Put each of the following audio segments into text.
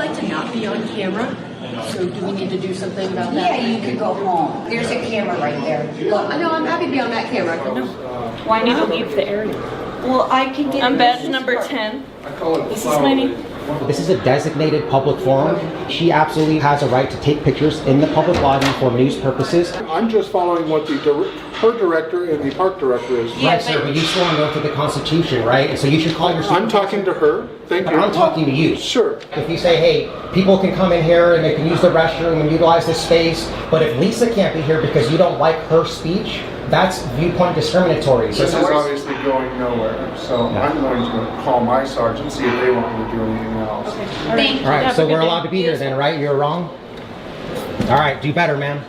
like to not be on camera. So do we need to do something about that? Yeah, you could go home. There's a camera right there. Well, I know I'm happy to be on that camera. No. Why need to leave the area? Well, I can get. I'm badge number 10. This is my name. This is a designated public forum. She absolutely has a right to take pictures in the public lobby for news purposes. I'm just following what her director and the park director is. Right, sir, but you still on oath to the Constitution, right? And so you should call your I'm talking to her. Thank you. I'm talking to you. Sure. If you say, hey, people can come in here and they can use the restroom and utilize this space, but if Lisa can't be here because you don't like her speech, that's viewpoint discriminatory. This is obviously going nowhere, so I'm going to call my sergeant, see if they want me to do anything else. Okay. Thank you. All right, so we're allowed to be here then, right? You're wrong? All right, do better, ma'am.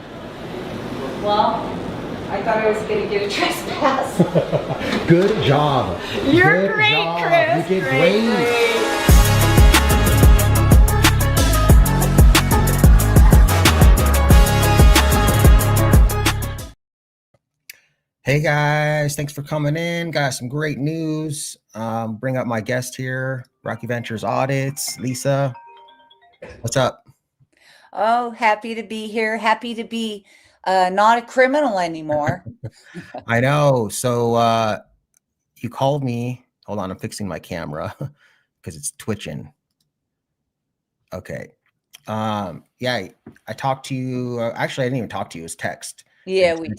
Well, I thought I was going to get a trespass. Good job. You're Good great, job. Chris. You did great. Hey guys, thanks for coming in. Got some great news. Bring up my guest here, Rocky Ventures Audits, Lisa. What's up? Oh, happy to be here. Happy to be not a criminal anymore. I know. So you called me. Hold on, I'm fixing my camera because it's twitching. Okay. Yeah, I talked to you. Actually, I didn't even talk to you. It was text. Yeah, we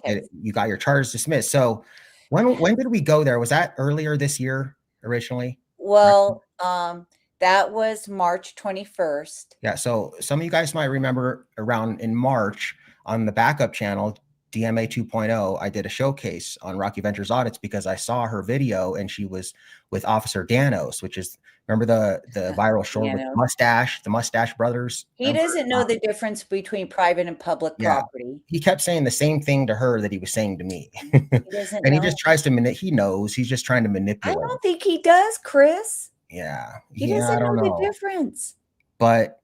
You got your charges dismissed. So when did we go there? Was that earlier this year originally? Well, that was March 21st. Yeah. So some of you guys might remember around in March on the backup channel, DMA 2.0, I did a showcase on Rocky Ventures Audits because I saw her video and she was with Officer Danos, which is, remember the viral short with the mustache brothers? He doesn't know the difference between private and public property. He kept saying the same thing to her that he was saying to me. He doesn't And know. he just tries to he knows, he's just trying to I manipulate. don't think he does, Chris. Yeah. He Yeah, doesn't I don't know the difference. But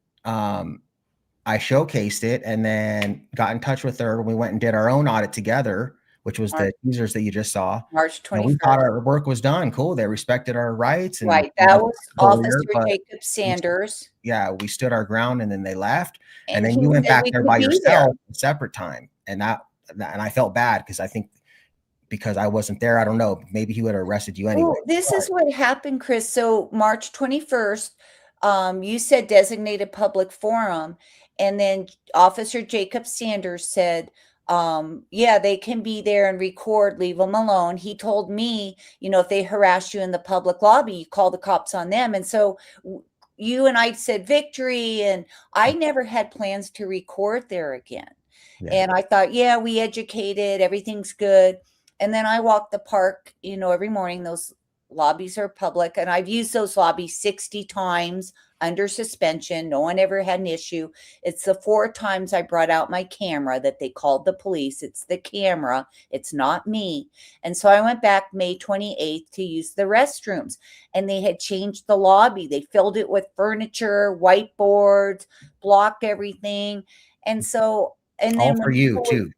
I showcased it and then got in touch with her. We went and did our own audit together, which was the teasers that you just saw. March 21st. We thought our work was done. Cool. They respected our rights. And, Right. That was Officer but Jacob Sanders. Yeah, we stood our ground and then they left. And then he you went said back we there could by be yourself a separate time. And I felt bad because I think because I wasn't there, I don't know, maybe he would have arrested you anyway. Well, this is what happened, Chris. So March 21st, you said designated public forum. And then Officer Jacob Sanders said, yeah, they can be there and record, leave them alone. He told me, if they harass you in the public lobby, you call the cops on them. And so you and I said victory, and I never had plans to record there again. Yeah. And I thought, yeah, we educated, everything's good. And then I walk the park, every morning. Those lobbies are public, and I've used those lobbies 60 times under suspension. No one ever had an issue. It's the 4 times I brought out my camera that they called the police. It's the camera. It's not me. And so I went back May 28th to use the restrooms, and they had changed the lobby. They filled it with furniture, whiteboards, blocked everything. And so, and then all for you too.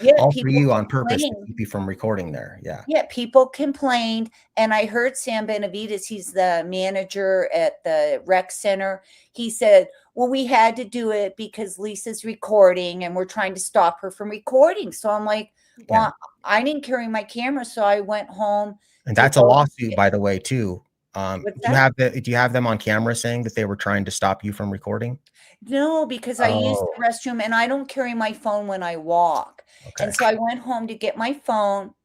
Yeah, all for you on purpose to complained. keep you from recording there. Yeah. Yeah, people complained. And I heard Sam Benavides, he's the manager at the rec center. He said, well, we had to do it because Lisa's recording and we're trying to stop her from recording. So I'm like, well, I didn't carry my camera. So I went home. And that's a lawsuit, by the way, too. Do you have them on camera saying that they were trying to stop you from recording? No, because I use the restroom and I don't carry my phone when I walk. Okay. And so I went home to get my phone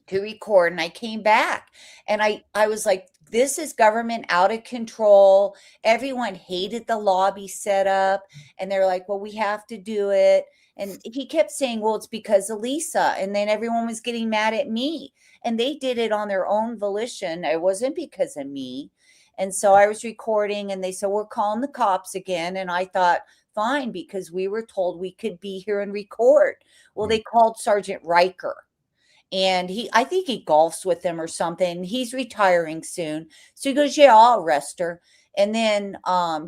to record, and I came back and I was like, this is government out of control. Everyone hated the lobby setup, and they're like, well, we have to do it. And he kept saying, well, it's because of Lisa. And then everyone was getting mad at me, and they did it on their own volition. It wasn't because of me. And so I was recording, and they said, we're calling the cops again. And I thought, fine, because we were told we could be here and record. Well, they called Sergeant Riker, and I think he golfs with them or something. He's retiring soon. So he goes, yeah, I'll arrest her. And then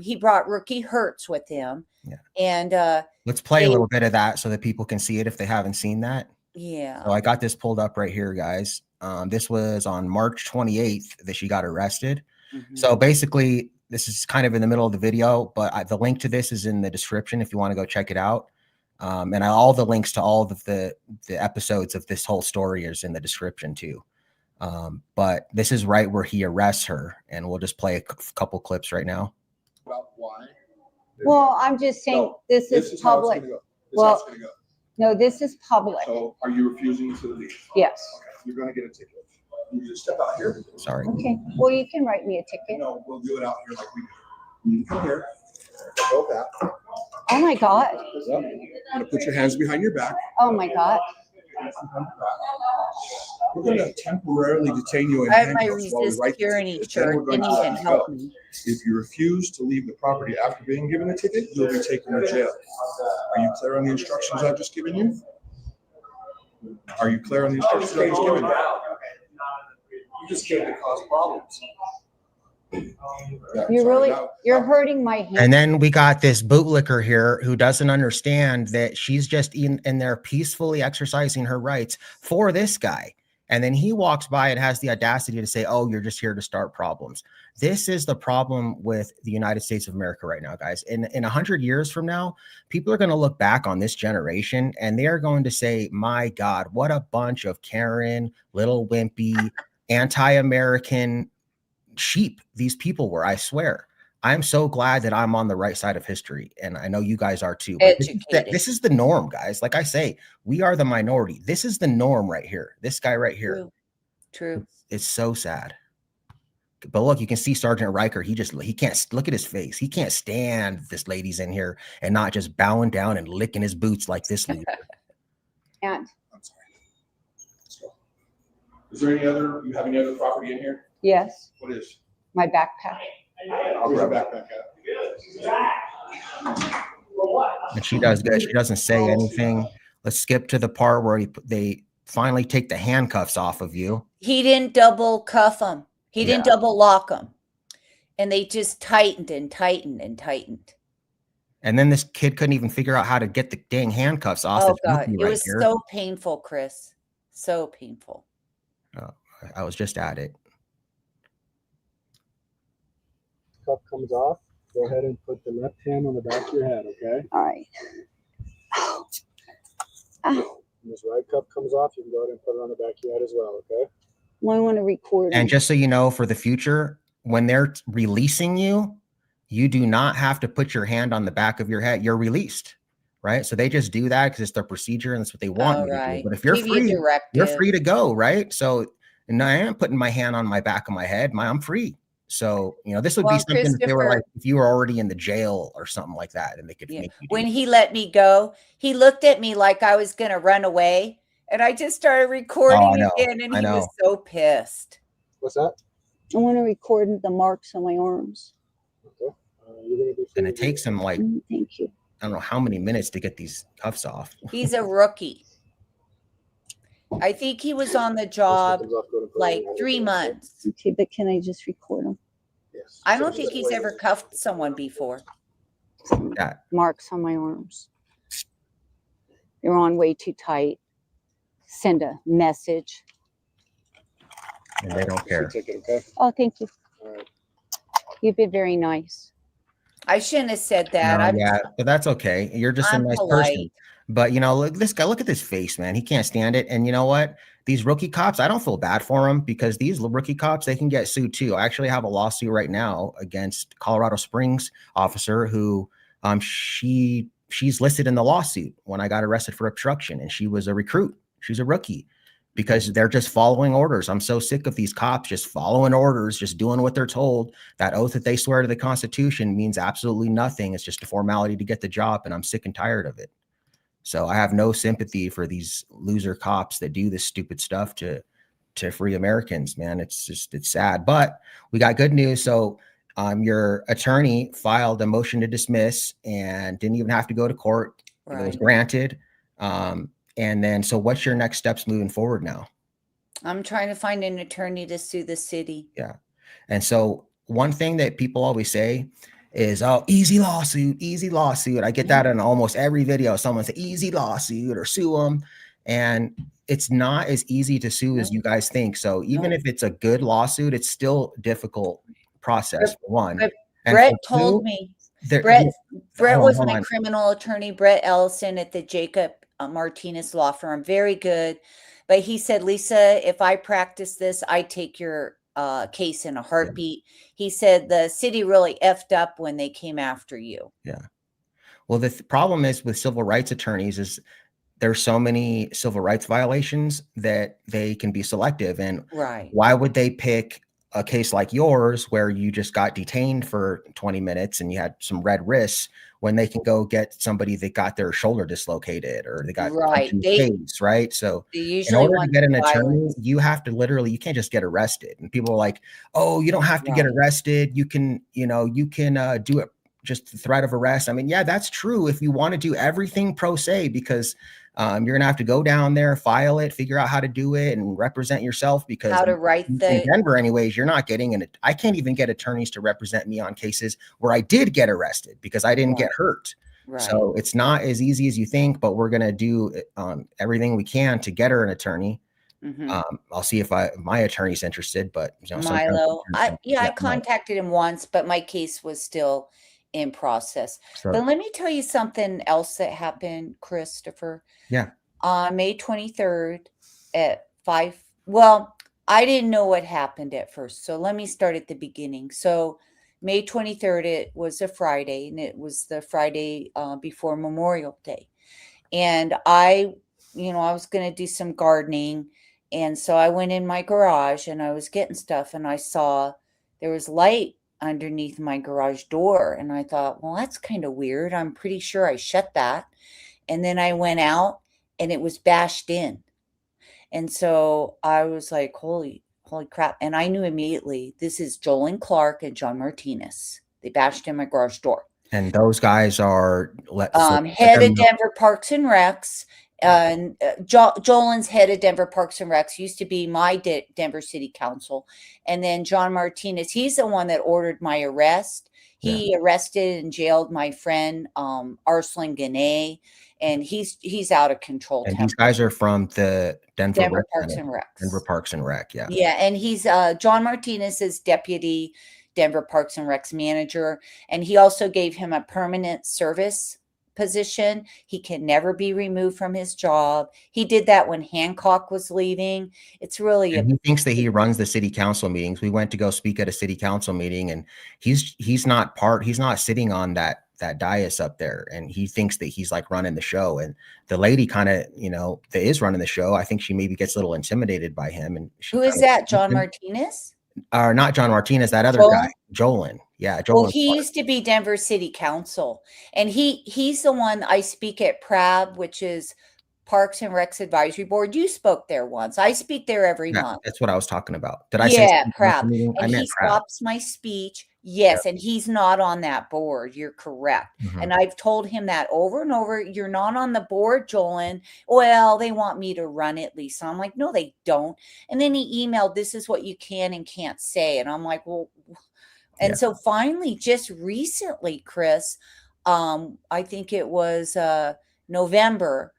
he brought Rookie Hertz with him. Yeah. And let's play a little bit of that so that people can see it if they haven't seen that. Yeah. So I got this pulled up right here, guys. This was on March 28th that she got arrested. Mm-hmm. So basically, this is kind of in the middle of the video, but the link to this is in the description if you want to go check it out. And all the links to all of the episodes of this whole story is in the description too. But this is right where he arrests her, and we'll just play a couple clips right now. About why? Well, I'm just saying, No, this is how it's public. gonna go. This is Well- how it's gonna go. No, this is public. So are you refusing to leave? Yes. Okay, you're gonna get a ticket. You just step out here. Sorry. Okay, well, you can write me a ticket. No, we'll do it out here like we do. You come here. Go back. Oh my God. Yep. You're gonna put your hands behind your back. Oh my God. We're gonna temporarily detain you in I have my handcuffs while we resist write the tyranny ticket. Then shirt, we're going and to he let can you help go. me. If you refuse to leave the property after being given a ticket, you'll be taken to jail. Are you clear on the instructions I've just given you? Are you clear on the instructions I've just given you? You just came to cause problems. You're hurting my hand. And then we got this bootlicker here who doesn't understand that she's just in there peacefully exercising her rights for this guy. And then he walks by and has the audacity to say, oh, you're just here to start problems. This is the problem with the United States of America right now, guys. In 100 years from now, people are going to look back on this generation and they are going to say, my God, what a bunch of Karen, little wimpy, anti-American sheep these people were. I swear. I'm so glad that I'm on the right side of history. And I know you guys are too. But this is the norm, guys. Like I say, we are the minority. This is the norm right here. This guy right here. True. It's so sad. But look, you can see Sergeant Riker. He can't look at his face. He can't stand this lady's in here and not just bowing down and licking his boots like this loser. And I'm sorry. Let's go. Is there you have any other property in here? yes, What is? my backpack. I'll bring my backpack out. And she does good. She doesn't say anything. Let's skip to the part where they finally take the handcuffs off of you. He didn't double cuff him. He didn't double lock him. And they just tightened and tightened and tightened. And then this kid couldn't even figure out how to get the dang handcuffs off. Oh God, it was so painful, Chris. So painful. Oh, I was just at it. Cuff comes off, go ahead and put the left hand on the back of your head, okay? All right. When this right cuff comes off, you can go ahead and put it on the back of your head as well, okay? Well, I want to record. And just so you know, for the future, when they're releasing you, you do not have to put your hand on the back of your head. You're released, right? So they just do that because it's their procedure and that's what they want you to do. But if you're free, you're free to go, right? So and I am putting my hand on my back of my head. I'm free. So, this would be something if they were like, if you were already in the jail or something like that, and they could make you do when he let me go, he looked at me like I was going to run away. And I just started recording again. And he was so pissed. What's that? I want to record the marks on my arms. Okay. You're gonna be free and it takes him like, thank you. I don't know how many minutes to get these cuffs off. He's a rookie. I think he was on the job like 3 months. Okay, but can I just record them? Yes. I don't think he's ever cuffed someone before. Yeah. Marks on my arms. They're on way too tight. Send a message. And they don't care. Ticket, okay? Oh, thank you. All right. You've been very nice. I shouldn't have said that. No, yeah, but that's okay. You're just a nice person. But look, this guy, look at this face, man. He can't stand it. And you know what? These rookie cops, I don't feel bad for them because these rookie cops, they can get sued too. I actually have a lawsuit right now against Colorado Springs officer who she's listed in the lawsuit when I got arrested for obstruction, and she was a recruit. She's a rookie because they're just following orders. I'm so sick of these cops just following orders, just doing what they're told. That oath that they swear to the Constitution means absolutely nothing. It's just a formality to get the job, and I'm sick and tired of it. So I have no sympathy for these loser cops that do this stupid stuff to free Americans, man. It's sad, but we got good news. So your attorney filed a motion to dismiss and didn't even have to go to court. Right. It was granted. And then, so what's your next steps moving forward now? I'm trying to find an attorney to sue the city. Yeah. And so one thing that people always say is, oh, easy lawsuit, easy lawsuit. I get that in almost every video. Someone say easy lawsuit or sue them. And it's not as easy to sue as you guys think. So even if it's a good lawsuit, it's still a difficult process for one. And Brett for told two, me, there, Brett hold on, was hold my on. criminal attorney, Brett Ellison at the Jacob Martinez law firm. Very good. But he said, Lisa, if I practice this, I take your case in a heartbeat. He said the city really effed up when they came after you. Yeah. Well, the problem is with civil rights attorneys is there's so many civil rights violations that they can be selective. And Right. why would they pick a case like yours where you just got detained for 20 minutes and you had some red wrists when they can go get somebody that got their shoulder dislocated or they got punched in the face, right? So They in usually order to want get an attorney, violence. you have to literally, you can't just get arrested. And people are like, oh, you don't have to get Right. arrested. You can do it just the threat of arrest. I mean, yeah, that's true if you want to do everything pro se, because you're going to have to go down there, file it, figure out how to do it and represent yourself, because How to write in the Denver anyways, you're not getting it. I can't even get attorneys to represent me on cases where I did get arrested because I didn't get hurt. right. So it's not as easy as you think, but we're going to do everything we can to get her an attorney. Mhm. I'll see if my attorney's interested, but sometimes Milo. I no. contacted him once, but my case was still in process. So But let me tell you something else that happened, Christopher. yeah, On May 23rd at 5. Well, I didn't know what happened at first. So let me start at the beginning. So May 23rd, it was a Friday, and it was the Friday before Memorial Day. And I was going to do some gardening. And so I went in my garage and I was getting stuff, and I saw there was light underneath my garage door. And I thought, well, that's kind of weird. I'm pretty sure I shut that. And then I went out and it was bashed in. And so I was like, holy crap. And I knew immediately, this is Jolyn Clark and John Martinez. They bashed in my garage door. and those guys are Head of Denver Parks and Recs. And Jolyn's head of Denver Parks and Recs, used to be my Denver City Council. And then John Martinez, he's the one that ordered my arrest. He arrested and jailed my friend Arslan Ganay, and he's out of control. And these guys are from the Denver Parks and Recs. Denver Parks and Rec, yeah. Yeah, and he's John Martinez is deputy Denver Parks and Recs manager, and he also gave him a permanent service position. He can never be removed from his job. He did that when Hancock was leaving. It's really and he thinks that he runs the city council meetings. We went to go speak at a city council meeting, and he's not sitting on that dais up there, and he thinks that he's like running the show. And the lady kind of, that is running the show, I think she maybe gets a little intimidated by him. And who is that? John Martinez? Or not John Martinez, that other guy, Jolyn. Yeah, Jolyn. Well, he used to be Denver City Council, and he's the one I speak at PRAB, which is Parks and Recs Advisory Board. You spoke there once. I speak there every month. That's what I was talking about. Did I say PRAB? I meant he PRAB. stops my speech. Yes, and he's not on that board. You're correct. Mhm. And I've told him that over and over. You're not on the board, Jolyn. Well, they want me to run it, Lisa. I'm like, no, they don't. And then he emailed, this is what you can and can't say. And I'm like, well, and so finally, just recently, Chris, I think it was November,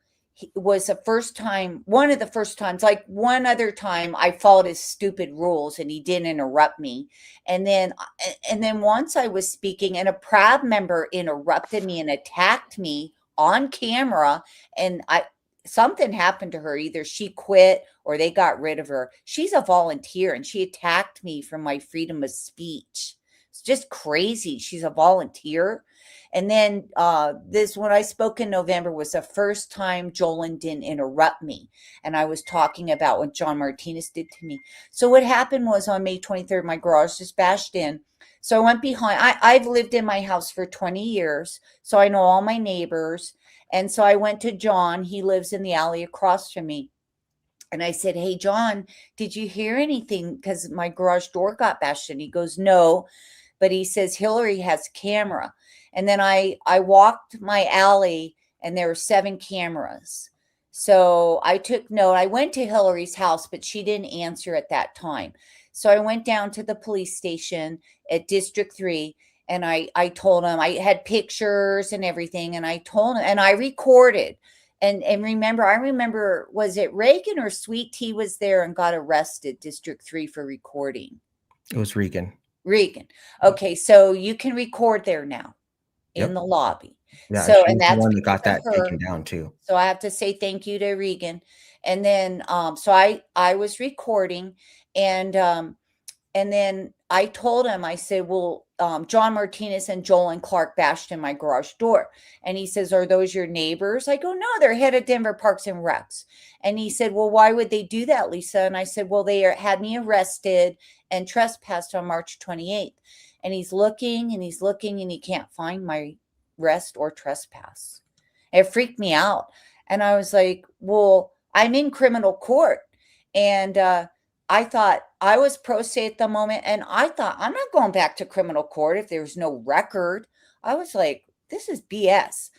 was the first time, one of the first times, like one other time I followed his stupid rules and he didn't interrupt me. And then once I was speaking and a PRAB member interrupted me and attacked me on camera, and something happened to her. Either she quit or they got rid of her. She's a volunteer and she attacked me for my freedom of speech. It's just crazy. She's a volunteer. And then when I spoke in November was the first time Jolyn didn't interrupt me. And I was talking about what John Martinez did to me. So what happened was on May 23rd, my garage just bashed in. So I went behind. I've lived in my house for 20 years. So I know all my neighbors. And so I went to John. He lives in the alley across from me. And I said, hey, John, did you hear anything? Because my garage door got bashed in. He goes, no. But he says, Hillary has camera. And then I walked my alley and there were 7 cameras. So I took note. I went to Hillary's house, but she didn't answer at that time. So I went down to the police station at District 3 and I told him, I had pictures and everything. And I told him, and I recorded. And I remember, was it Reagan or Sweet Tea was there and got arrested, District 3, for recording? It was Regan. Regan. Okay, so you can record there now in Yep. the lobby. Yeah, So, she's and the that's one that because got of that her. taken down too. So I have to say thank you to Regan. And then, so I was recording, and then I told him, I said, well, John Martinez and Joel and Clark bashed in my garage door. And he says, are those your neighbors? I go, no, they're head of Denver Parks and Recs. And he said, well, why would they do that, Lisa? And I said, well, had me arrested and trespassed on March 28th. And he's looking and he's looking and he can't find my arrest or trespass. It freaked me out. And I was like, well, I'm in criminal court. And I thought, I was pro se at the moment, and I thought, I'm not going back to criminal court if there's no record. I was like, this is BS.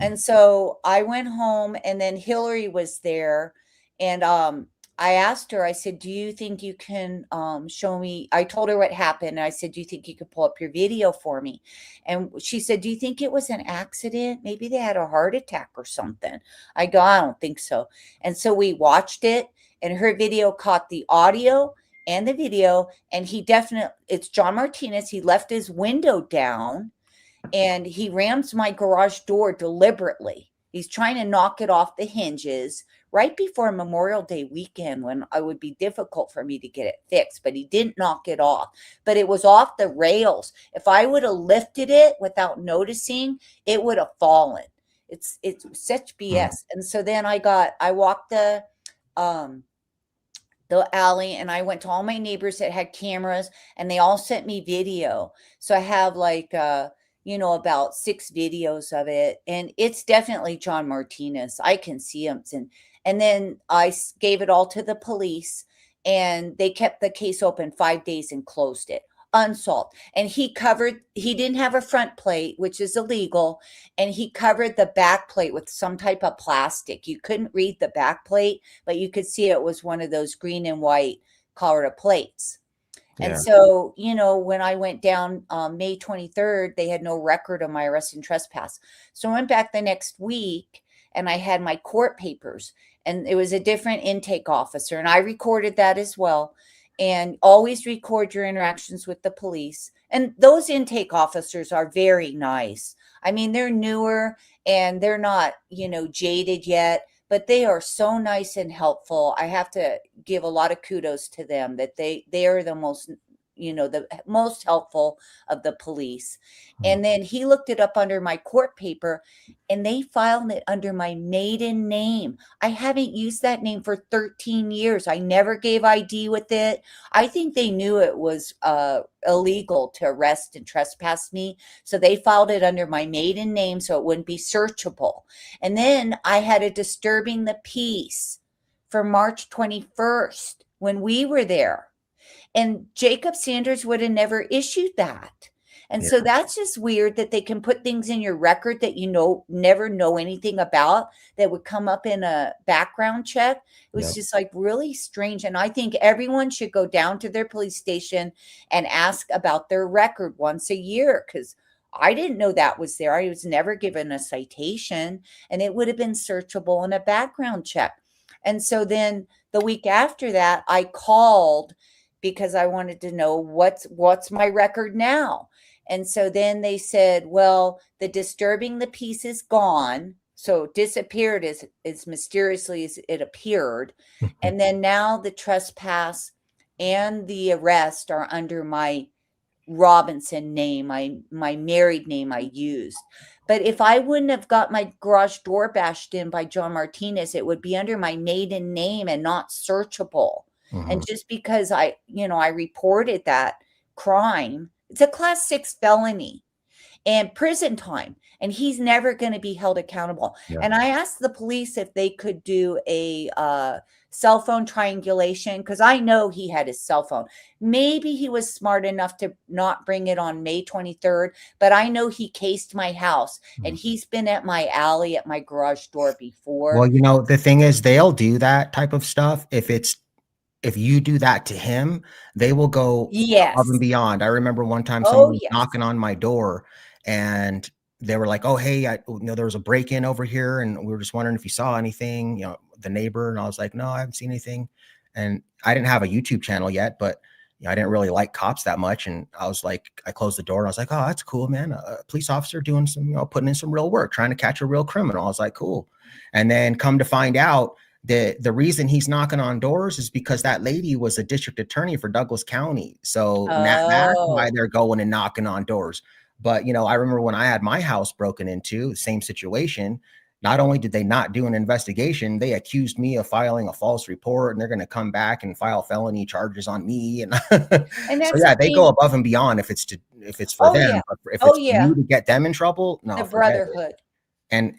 And so I went home, and then Hillary was there, and I asked her, I said, do you think you can show me? I told her what happened. And I said, do you think you could pull up your video for me? And she said, do you think it was an accident? Maybe they had a heart attack or something. I go, I don't think so. And so we watched it, and her video caught the audio and the video. And it's John Martinez. He left his window down and he rams my garage door deliberately. He's trying to knock it off the hinges right before Memorial Day weekend, when it would be difficult for me to get it fixed, but he didn't knock it off. But it was off the rails. If I would have lifted it without noticing, it would have fallen. It's such BS. And so then I walked the alley, and I went to all my neighbors that had cameras, and they all sent me video. So I have like about 6 videos of it, and it's definitely John Martinez. I can see him. And then I gave it all to the police, and they kept the case open 5 days and closed it unsolved. And he didn't have a front plate, which is illegal, and he covered the back plate with some type of plastic. You couldn't read the back plate, but you could see it was one of those green and white Colorado plates. And so, when I went down May 23rd, they had no record of my arrest and trespass. So I went back the next week, and I had my court papers, and it was a different intake officer, and I recorded that as well. And always record your interactions with the police. And those intake officers are very nice. I mean, they're newer and they're not, jaded yet, but they are so nice and helpful. I have to give a lot of kudos to them, that they are the most, the most helpful of the police. And then he looked it up under my court paper, and they filed it under my maiden name. I haven't used that name for 13 years. I never gave ID with it. I think they knew it was illegal to arrest and trespass me. So they filed it under my maiden name so it wouldn't be searchable. And then I had a disturbing the peace for March 21st when we were there. And Jacob Sanders would have never issued that. And so that's just weird that they can put things in your record that never know anything about, that would come up in a background check. It was just like really strange. And I think everyone should go down to their police station and ask about their record once a year, because I didn't know that was there. I was never given a citation, and it would have been searchable in a background check. And so then the week after that, I called because I wanted to know what's my record now. And so then they said, well, the disturbing the peace is gone. So it disappeared as mysteriously as it appeared. And then now the trespass and the arrest are under my Robinson name, my married name I used. But if I wouldn't have got my garage door bashed in by John Martinez, it would be under my maiden name and not searchable. And just because I reported that crime, it's a class 6 felony and prison time, and he's never going to be held accountable. And I asked the police if they could do a cell phone triangulation, because I know he had his cell phone. Maybe he was smart enough to not bring it on May 23rd, but I know he cased my house, and he's been at my alley at my garage door before. Well, the thing is, they'll do that type of stuff if you do that to him, they will go above and beyond. I remember one time someone was knocking on my door, and they were like, oh, hey, there was a break-in over here, and we were just wondering if you saw anything, the neighbor. And I was like, no, I haven't seen anything. And I didn't have a YouTube channel yet, but I didn't really like cops that much. And I was like, I closed the door and I was like, oh, that's cool, man. A police officer doing some, putting in some real work, trying to catch a real criminal. I was like, cool. And then come to find out that the reason he's knocking on doors is because that lady was a district attorney for Douglas County. So that's why they're going and knocking on doors. But, I remember when I had my house broken into, same situation. Not only did they not do an investigation, they accused me of filing a false report, and they're going to come back and file felony charges on me. And, so yeah, they go above and beyond if it's for them. Yeah. But if it's for you to get them in trouble, no. The brotherhood. And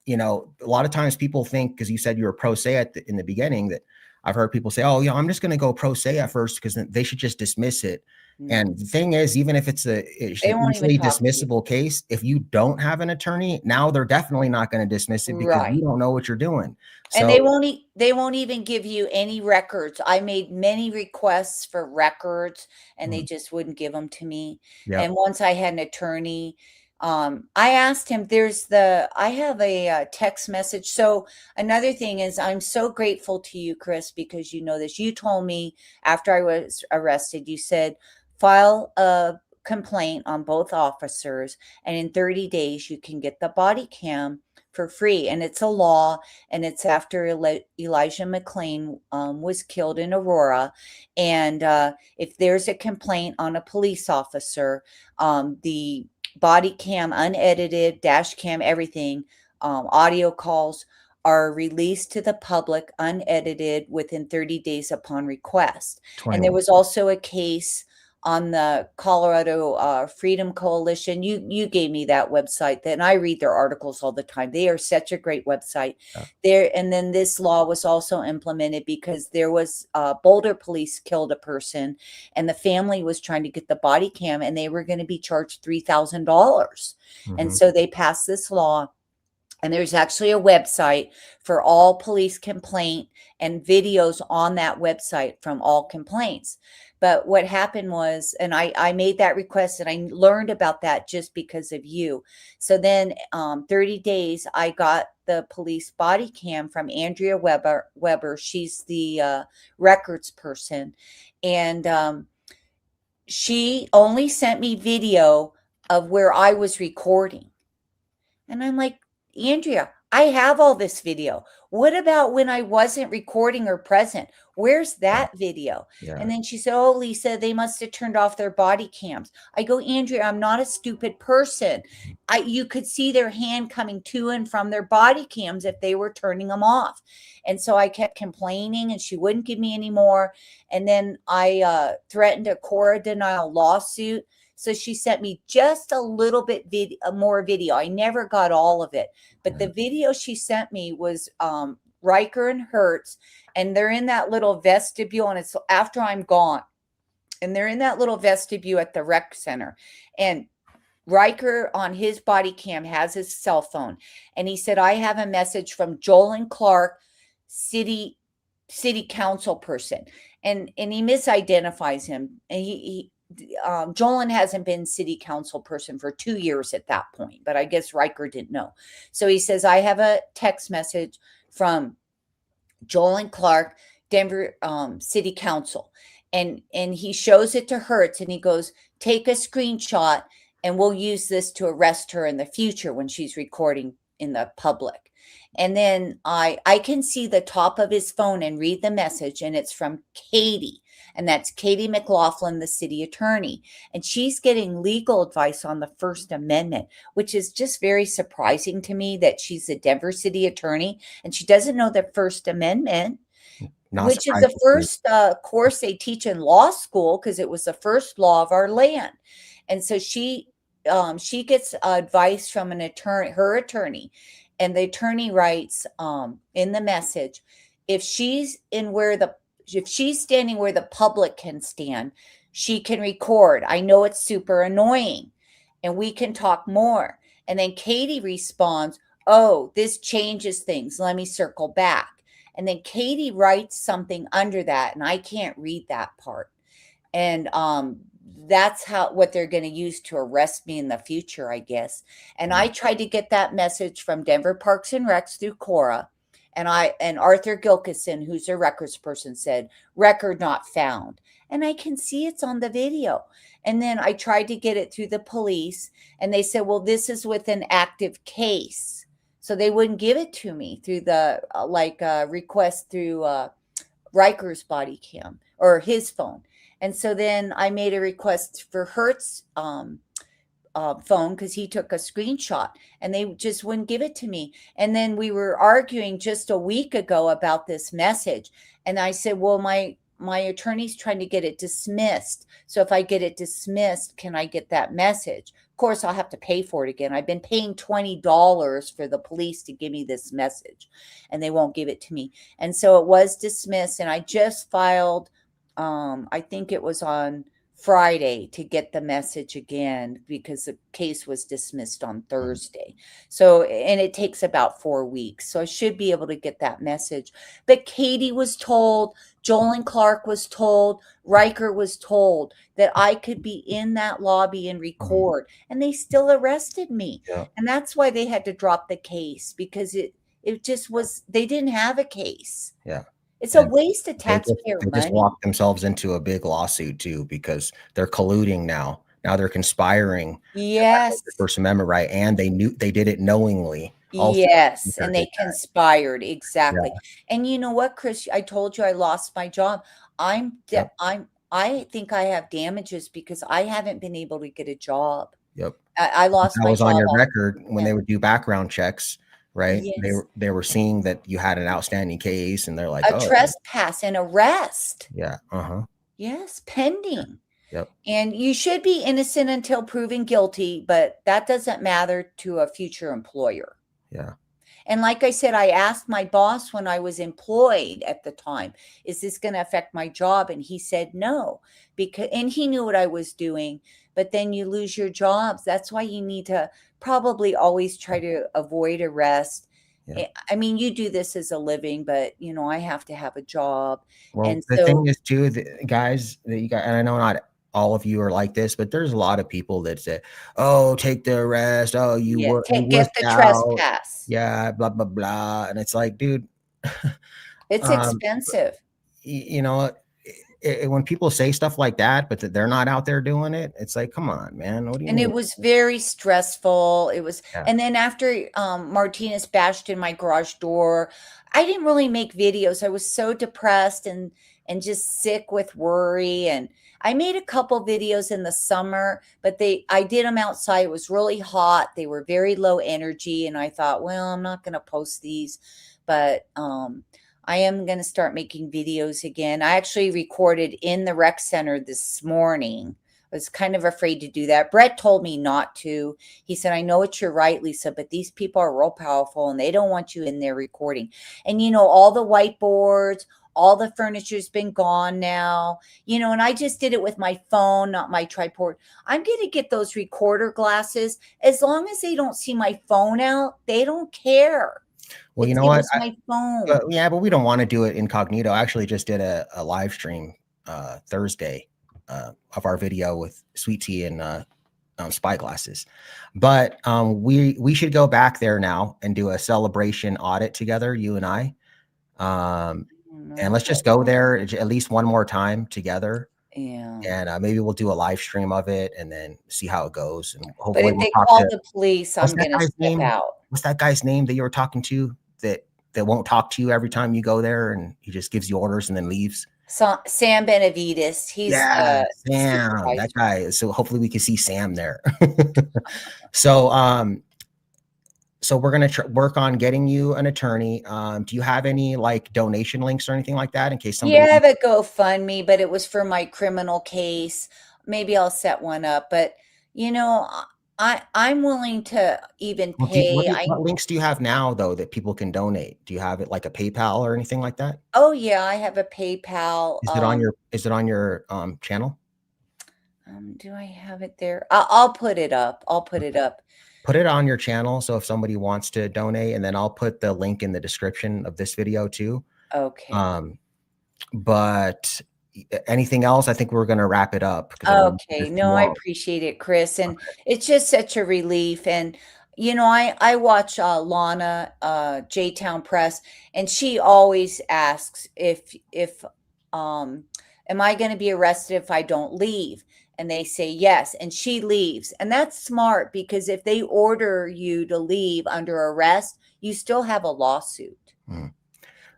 a lot of times people think, because you said you were pro se in the beginning, that I've heard people say, oh, yeah, I'm just going to go pro se at first because they should just dismiss it. And the thing is, even if it's an easily dismissible case, if you don't have an attorney, now they're definitely not going to dismiss it because you don't know what you're doing. So, and they won't even give you any records. I made many requests for records and they just wouldn't give them to me. Yep. And once I had an attorney, I asked him, I have a text message. So another thing is, I'm so grateful to you, Chris, because you know this. You told me after I was arrested, you said, file a complaint on both officers, and in 30 days you can get the body cam for free. And it's a law, and it's after Elijah McClain was killed in Aurora. And if there's a complaint on a police officer, the body cam, unedited, dash cam, everything, audio calls are released to the public unedited within 30 days upon request. 21. And there was also a case on the Colorado Freedom Coalition. You gave me that website, and I read their articles all the time. They are such a great website. Yeah. And then this law was also implemented because there was Boulder police killed a person, and the family was trying to get the body cam, and they were going to be charged $3,000. Mm-hmm. And so they passed this law. And there's actually a website for all police complaint and videos on that website from all complaints. But what happened was, and I made that request and I learned about that just because of you. So then 30 days, I got the police body cam from Andrea Weber. She's the records person. And she only sent me video of where I was recording. And I'm like, Andrea, I have all this video. What about when I wasn't recording or present? Where's that video? Yeah. And then she said, oh, Lisa, they must have turned off their body cams. I go, Andrea, I'm not a stupid person. You could see their hand coming to and from their body cams if they were turning them off. And so I kept complaining and she wouldn't give me any more. And then I threatened a Cora denial lawsuit. So she sent me just a little bit more video. I never got all of it, but the video she sent me was Riker and Hertz, and they're in that little vestibule, and it's after I'm gone, and they're in that little vestibule at the rec center, and Riker on his body cam has his cell phone, and he said, I have a message from Joel and Clark, city council person, and he misidentifies him, and Jolin hasn't been city council person for 2 years at that point, but I guess Riker didn't know. So he says, I have a text message from Jolin Clark, Denver city council. And he shows it to Hertz and he goes, take a screenshot and we'll use this to arrest her in the future when she's recording in the public. And then I can see the top of his phone and read the message, and it's from Katie. And that's Katie McLaughlin, the city attorney. And she's getting legal advice on the First Amendment, which is just very surprising to me that she's a Denver city attorney and she doesn't know the First Amendment, which is the first course they teach in law school because it was the first law of our land. And so she gets advice from her attorney. And the attorney writes in the message, if she's standing where the public can stand, she can record. I know it's super annoying and we can talk more. And then Katie responds, oh, this changes things. Let me circle back. And then Katie writes something under that, and I can't read that part. And that's what they're going to use to arrest me in the future, I guess. And I tried to get that message from Denver Parks and Recs through Cora. And Arthur Gilkison, who's a records person, said, record not found. And I can see it's on the video. And then I tried to get it through the police, and they said, well, this is with an active case. So they wouldn't give it to me through the request through Riker's body cam or his phone. And so then I made a request for Hertz's phone because he took a screenshot, and they just wouldn't give it to me. And then we were arguing just a week ago about this message. And I said, well, my attorney's trying to get it dismissed. So if I get it dismissed, can I get that message? Of course, I'll have to pay for it again. I've been paying $20 for the police to give me this message, and they won't give it to me. And so it was dismissed, and I just filed, I think it was on Friday, to get the message again because the case was dismissed on Thursday. So, and it takes about 4 weeks. So I should be able to get that message. But Katie was told, Jolyn Clark was told, Riker was told that I could be in that lobby and record, and they still arrested me. Yeah. And that's why they had to drop the case, because it just was, they didn't have a case. Yeah. It's a waste of They taxpayer just money. locked themselves into a big lawsuit too, because they're colluding now. Now they're conspiring. Yes. The First Amendment right, and they did it knowingly. Also. Yes, and they conspired, exactly. Yeah. And you know what, Chris? I told you I lost my job. I think I have damages because I haven't been able to get a job. Yep. I lost my was job. on your record when they would do background checks, right? Yes. They were seeing that you had an outstanding case, and they're like, A trespass and arrest. Yeah. Yes, pending. Yep. And you should be innocent until proven guilty, but that doesn't matter to a future employer. Yeah. And like I said, I asked my boss when I was employed at the time, is this going to affect my job? And he said no, and he knew what I was doing. But then you lose your jobs. That's why you need to probably always try to avoid arrest. Yeah. I mean, you do this as a living, but I have to have a job. Well, and the thing is too, guys, that you got, and I know not all of you are like this, but there's a lot of people that say, "Oh, take the arrest. Oh, you get the trespass." Yeah, blah blah blah. And it's like, dude, it's expensive. When people say stuff like that, but that they're not out there doing it, it's like, come on, man. What do you mean? It was very stressful. It was, and then after Martinez bashed in my garage door, I didn't really make videos. I was so depressed and just sick with worry. And I made a couple videos in the summer, but I did them outside. It was really hot. They were very low energy. And I thought, well, I'm not going to post these, but I am going to start making videos again. I actually recorded in the rec center this morning. I was kind of afraid to do that. Brett told me not to. He said, I know it's your right, Lisa, but these people are real powerful and they don't want you in there recording. And all the whiteboards, all the furniture's been gone now, and I just did it with my phone, not my tripod. I'm going to get those recorder glasses. As long as they don't see my phone out, they don't care. Well, you know what? My phone. Yeah, but we don't want to do it incognito. I actually just did a live stream Thursday of our video with Sweet Tea and spyglasses. But we should go back there now and do a celebration audit together, you and I. And let's just go there at least one more time together. Yeah. And maybe we'll do a live stream of it and then see how it goes. And hopefully, but if they call the police, I'm going to step out. What's that guy's name that you were talking to that won't talk to you every time you go there, and he just gives you orders and then leaves? Sam Benavides. He's Sam, that guy. So hopefully we can see Sam there. So we're going to work on getting you an attorney. Do you have any donation links or anything like that in case somebody? Yeah, I have a GoFundMe, but it was for my criminal case. Maybe I'll set one up, but I'm willing to even pay. What links do you have now though that people can donate? Do you have it like a PayPal or anything like that? Oh yeah, I have a PayPal. Is it on your channel? Do I have it there? I'll put it up. Put it on your channel. So if somebody wants to donate, and then I'll put the link in the description of this video too. Okay. But anything else? I think we're going to wrap it up. Okay. No, I appreciate it, Chris. And it's just such a relief. And, You know, I watch Lana, J-Town Press, and she always asks if am I going to be arrested if I don't leave? And they say yes, and she leaves. And that's smart, because if they order you to leave under arrest, you still have a lawsuit.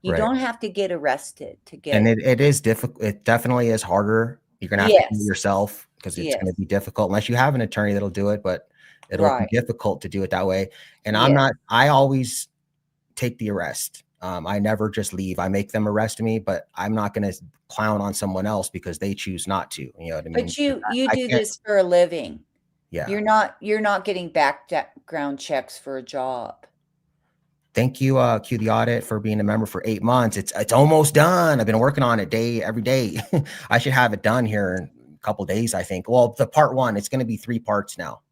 You Right. don't have to get arrested to get. And it is difficult. It definitely is harder. You're going to have to do it Yes. yourself, because it's going Yes. to be difficult unless you have an attorney that'll do it, but it'll Right. be difficult to do it that way. And Yes. I always take the arrest. I never just leave. I make them arrest me, but I'm not going to clown on someone else because they choose not to. You know what I mean? But you I do can't- this for a living. Yeah. You're not getting background checks for a job. Thank you, Q the Audit, for being a member for 8 months. It's almost done. I've been working on it every day. I should have it done here in a couple days, I think. Well, the part 1, it's going to be 3 parts now,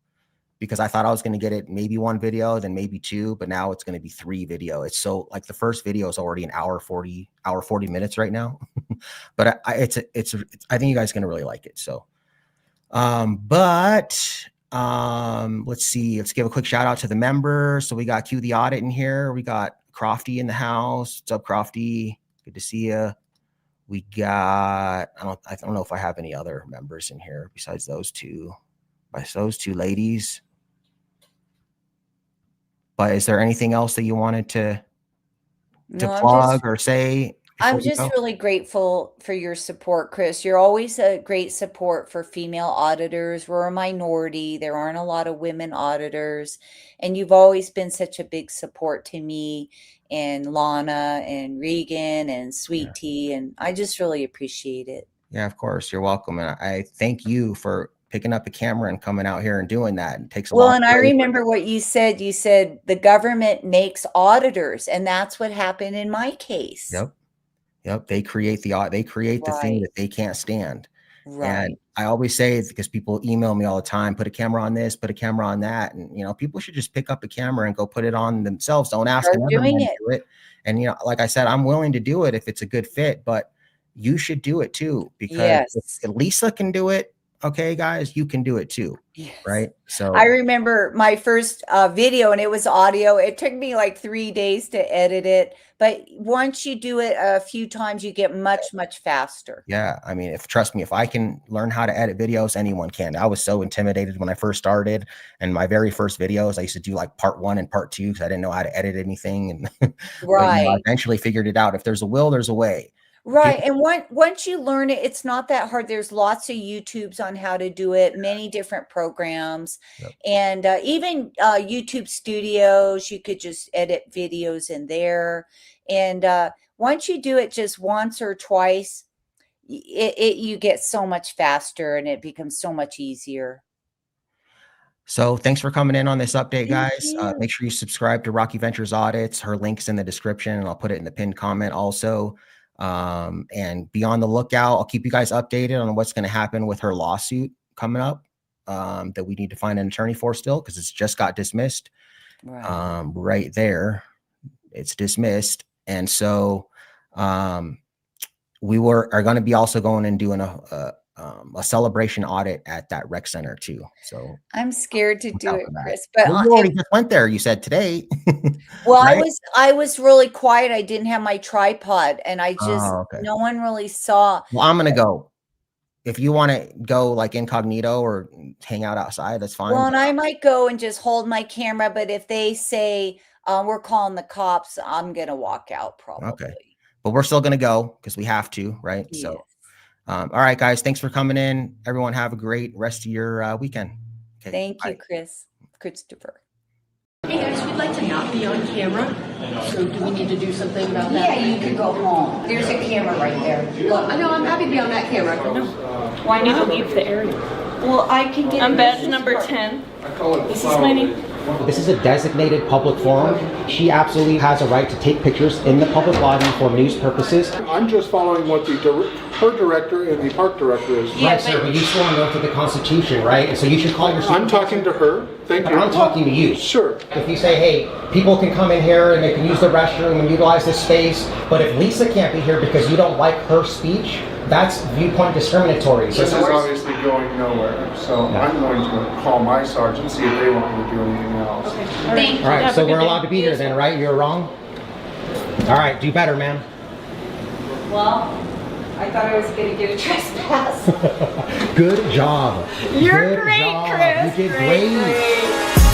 because I thought I was going to get it maybe 1 video, then maybe 2, but now it's going to be 3 video. It's so, like, the first video is already an hour 40 minutes right now. But I think you guys are going to really like it. So, let's see. Let's give a quick shout out to the members. So we got Q the Audit in here. We got Crofty in the house. What's up, Crofty? Good to see you. We got, I don't know if I have any other members in here besides those two ladies. But is there anything else that you wanted to No, plug or say? I'm just really grateful for your support, Chris. You're always a great support for female auditors. We're a minority. There aren't a lot of women auditors. And you've always been such a big support to me and Lana and Regan and Sweet Tea. And I just really appreciate it. Yeah, of course. You're welcome. And I thank you for picking up a camera and coming out here and doing that. It takes a lot. Well, and I remember what you said. You said the government makes auditors, and that's what happened in my case. Yep. They create the thing that they can't stand. Right. And I always say, because people email me all the time, put a camera on this, put a camera on that. And, you know, people should just pick up a camera and go put it on themselves. Don't ask another man to do it. And, you know, like I said, I'm willing to do it if it's a good fit, but you should do it too, because if Lisa can do it. Okay, guys, you can do it too. Yes. Right. So I remember my first video, and it was audio. It took me like 3 days to edit it. But once you do it a few times, you get much faster. Yeah. I mean, trust me, if I can learn how to edit videos, anyone can. I was so intimidated when I first started. And my very first videos, I used to do like part 1 and part 2 because I didn't know how to edit anything. And right. I eventually figured it out. If there's a will, there's a way. Right. And once you learn it, it's not that hard. There's lots of YouTubes on how to do it, many different programs. Yep. And even YouTube Studios, you could just edit videos in there. And once you do it just once or twice, you get so much faster and it becomes so much easier. So thanks for coming in on this update, guys. Make sure you subscribe to Rocky Ventures Audits. Her link's in the description, and I'll put it in the pinned comment also. And be on the lookout. I'll keep you guys updated on what's going to happen with her lawsuit coming up, that we need to find an attorney for still, because it's just got dismissed. Right there, it's dismissed. And so we are going to be also going and doing a celebration audit at that rec center too. So I'm scared to do it, Chris. But you already just went there. You said today. Well, right? I was really quiet. I didn't have my tripod, and I just no one really saw. Well, I'm gonna go. If you want to go like incognito or hang out outside, that's fine. Well, and I might go and just hold my camera. But if they say we're calling the cops, I'm gonna walk out probably. Okay, but we're still gonna go because we have to, right? Yes. So. All right, guys. Thanks for coming in. Everyone have a great rest of your weekend. Okay, thank you, Christopher. Hey guys, we'd like to not be on camera. So do we need to do something about that? Yeah, you can go home. There's a camera right there. Look, I know, I'm happy to be on that camera. No. Well, I need to leave the area. Well, I can get I'm badge number 10. This is my name. This is a designated public forum. She absolutely has a right to take pictures in the public lobby for news purposes. I'm just following what her director and the park director is. Right, sir, but you sworn an oath to the Constitution, right? And so you should call your I'm talking to her. Thank you. I'm talking to you. Sure. If you say, hey, people can come in here and they can use the restroom and utilize this space, but if Lisa can't be here because you don't like her speech, that's viewpoint discriminatory. This is obviously going nowhere, so I'm going to call my sergeant, see if they want me to do anything else. Thank you. All right, Have a so good we're day. allowed to be here then, right? You're wrong? All right, do better, man. Well, I thought I was gonna get a trespass. Good job. You're Good great, job. Chris. You did Great, great. great.